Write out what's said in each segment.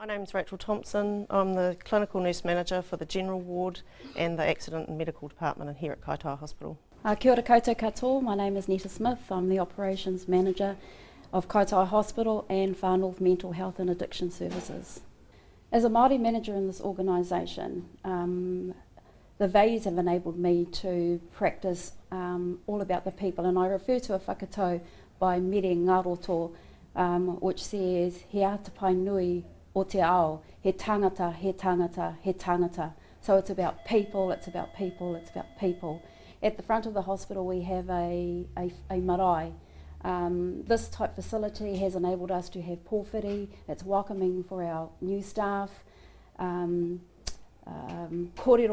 My name's Rachel Thompson. I'm the clinical nurse manager for the general ward and the accident and medical department here at Kaitaia Hospital. Kia ora koutou katoa, my name is Nita Smith. I'm the operations manager of Kaitaia Hospital and Far North Mental Health and Addiction Services. As a Māori manager in this organisation, the values have enabled me to practice all about the people, and I refer to a whakatau by Mere Ngaroto, which says he atapai nui o te ao, he tangata, he tangata, he tangata. So it's about people, it's about people, it's about people. At the front of the hospital we have a marae. This type facility has enabled us to have pōwhiri. It's welcoming for our new staff, kōrero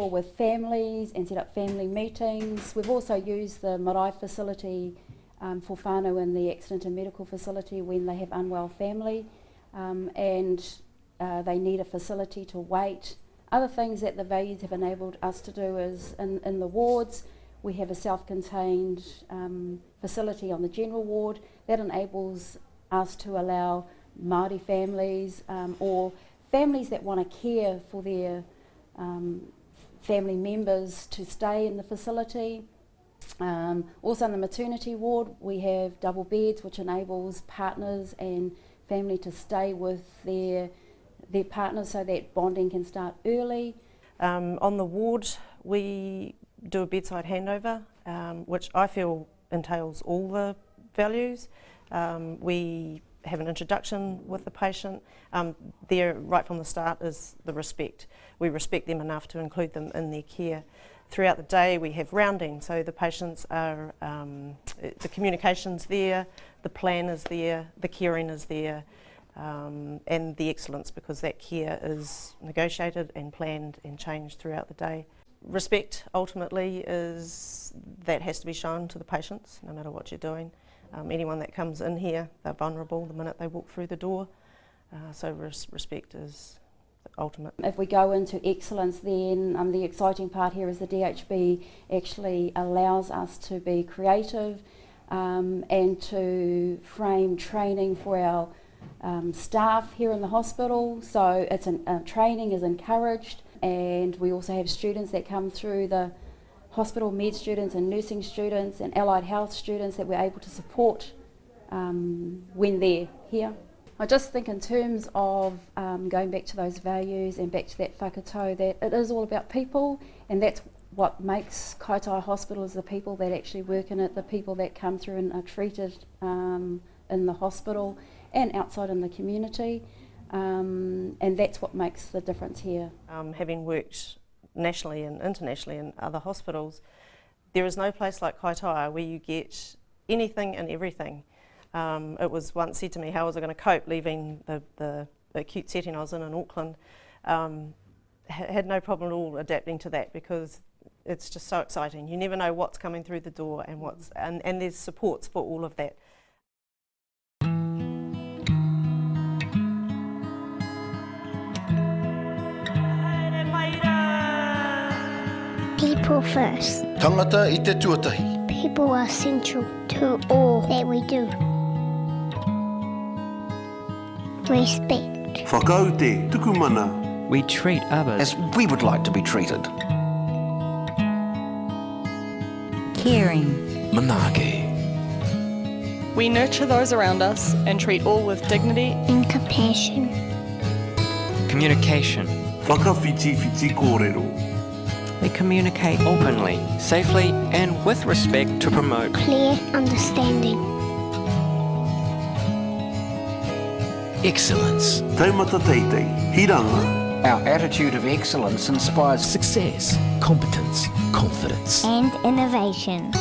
with families and set up family meetings. We've also used the marae facility for whānau in the accident and medical facility when they have unwell family and they need a facility to wait. Other things that the values have enabled us to do is in the wards, we have a self-contained facility on the general ward that enables us to allow Māori families or families that want to care for their family members to stay in the facility. Also in the maternity ward we have double beds, which enables partners and family to stay with their partners so that bonding can start early. On the ward we do a bedside handover, which I feel entails all the values. We have an introduction with the patient. There, right from the start, is the respect. We respect them enough to include them in their care. Throughout the day we have rounding, so the patients are, the communication's there, the plan is there, the caring is there, and the excellence, because that care is negotiated and planned and changed throughout the day. Respect ultimately that has to be shown to the patients, no matter what you're doing. Anyone that comes in here, they're vulnerable the minute they walk through the door, so respect is the ultimate. If we go into excellence, then the exciting part here is the DHB actually allows us to be creative and to frame training for our staff here in the hospital, so training is encouraged. And we also have students that come through, the hospital med students and nursing students and allied health students that we're able to support when they're here. I just think in terms of going back to those values and back to that whakatau, that it is all about people, and that's what makes Kaitaia Hospital, is the people that actually work in it, the people that come through and are treated in the hospital and outside in the community. And that's what makes the difference here. Having worked nationally and internationally in other hospitals, there is no place like Kaitaia where you get anything and everything. It was once said to me, how was I going to cope leaving the acute setting I was in Auckland? Had no problem at all adapting to that, because it's just so exciting. You never know what's coming through the door and there's supports for all of that. People first. Tangata I te tuatahi. People are central to all that we do. Respect. Whakaute, tukumana. We treat others as we would like to be treated. Caring. Manake. We nurture those around us and treat all with dignity and compassion. Communication. Whakawhiti kōrero. We communicate openly, safely and with respect to promote clear understanding. Excellence. Taumata teitei, hiranga. Our attitude of excellence inspires success, competence, confidence and innovation.